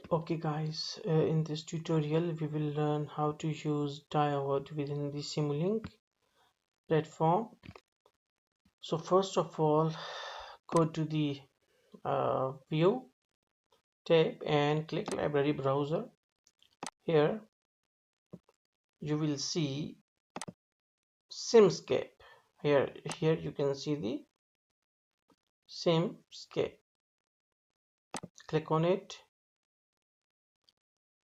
Okay guys, in this tutorial we will learn how to use diode within the simulink platform. So first of all, go to the view tab and click library browser. Here you will see simscape. Here you can see the simscape. Click on it,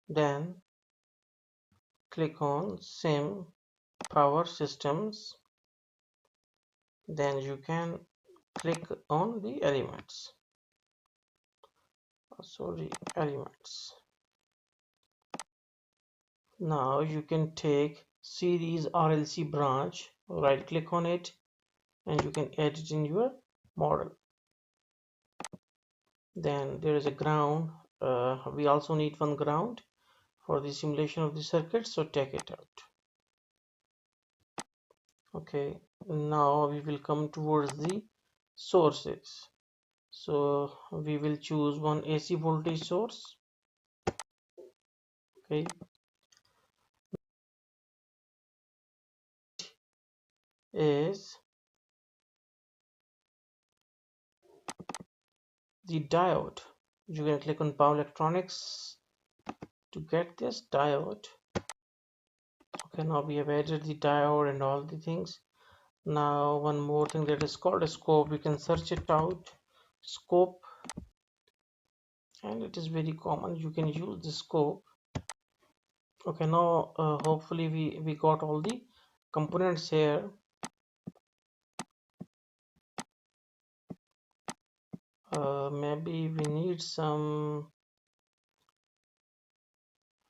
then click on sim power systems, then you can click on the elements. Sorry, elements. Now you can take series RLC branch, right click on it, and you can add it in your model. Then there is a ground. We also need one ground for the simulation of the circuit, so take it out. Okay, now we will come towards the sources. So we will choose one AC voltage source. Okay, is the diode. You can click on power electronics to get this diode. Okay, now we have added the diode and all the things. Now one more thing that is called a scope. We can search it out, scope, and it is very common. You can use the scope. Okay, now hopefully we got all the components here. Maybe we need some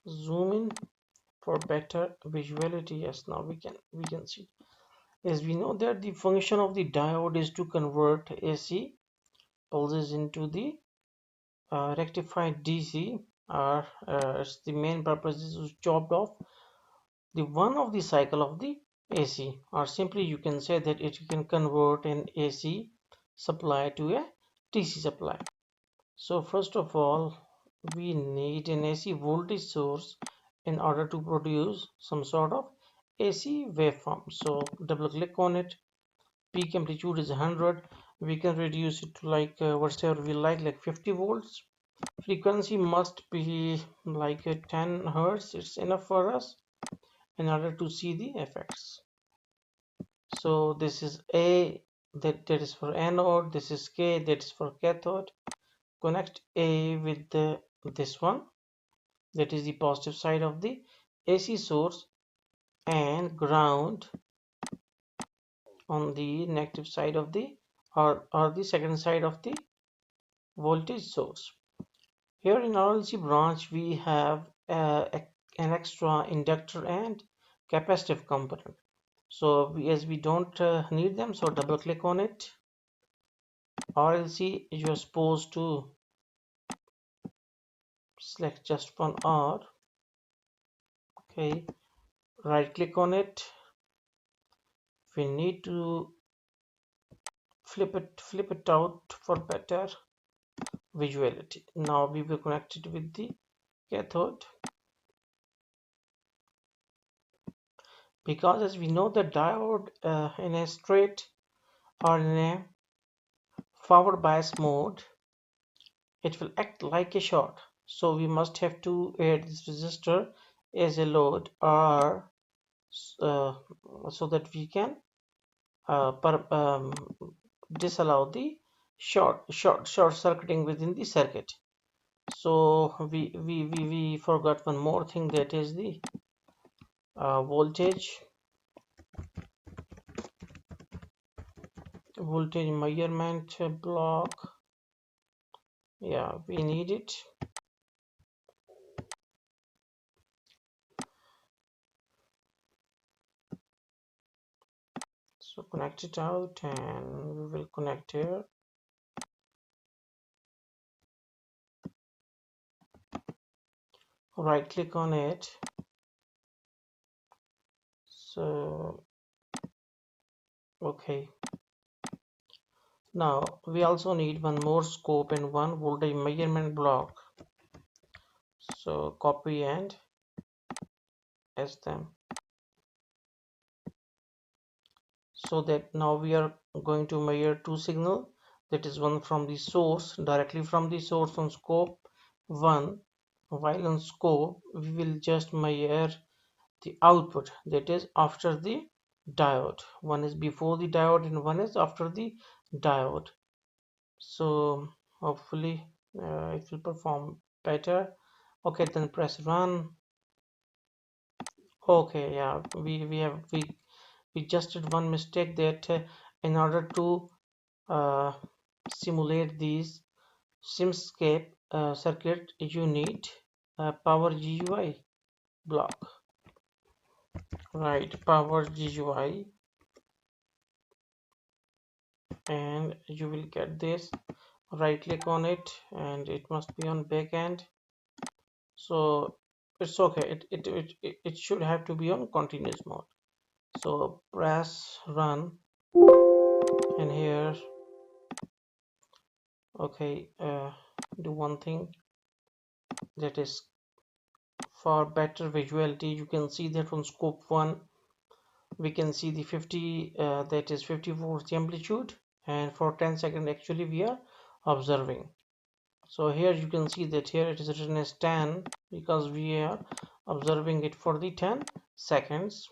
zoom in for better visuality. Yes, now we can see. As we know that the function of the diode is to convert AC pulses into the rectified DC, or it's the main purpose is chopped off the one of the cycle of the AC, or simply you can say that it can convert an AC supply to a DC supply. So first of all, we need an AC voltage source in order to produce some sort of AC waveform. So double click on it. Peak amplitude is 100. We can reduce it to like whatever we like 50 volts. Frequency must be like 10 hertz. It's enough for us in order to see the effects. So this is A, that is for anode. This is K, that is for cathode. Connect A with this one, that is the positive side of the AC source, and ground on the negative side of the or the second side of the voltage source. Here in RLC branch we have an extra inductor and capacitive component. So as we don't need them, so double click on it. RLC, you're supposed to select just one R. Okay, right click on it. We need to flip it out for better visuality. Now we will connect it with the cathode, because as we know the diode in a straight or in a forward bias mode, it will act like a short. So we must have to add this resistor as a load, or uh, so that we can disallow the short circuiting within the circuit. So we forgot one more thing, that is the voltage measurement block. Yeah, we need it. So connect it out, and we will connect here. Right click on it. So okay, now we also need one more scope and one voltage measurement block. So copy and paste them, so that now we are going to measure two signal, that is one from the source, directly from the source on scope 1, while on scope we will just measure the output, that is after the diode. One is before the diode and one is after the diode. So hopefully it will perform better. Okay, then press run. Okay, yeah, we just did one mistake, that in order to uh, simulate these simscape circuit, you need power GUI block, right? Power GUI, and you will get this. Right click on it, and it must be on back end. So it's okay, it should have to be on continuous mode. So press run, and here, okay, do one thing, that is for better visuality. You can see that on scope 1 we can see the 50 that is 50 volts amplitude, and for 10 seconds actually we are observing. So here you can see that here it is written as 10 because we are observing it for the 10 seconds.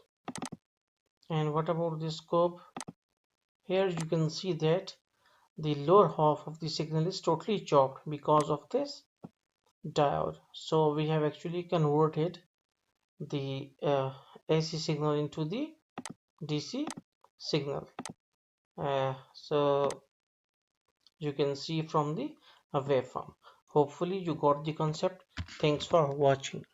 And what about the scope? Here you can see that the lower half of the signal is totally chopped because of this diode. So we have actually converted the AC signal into the DC signal. So you can see from the waveform. Hopefully you got the concept. Thanks for watching.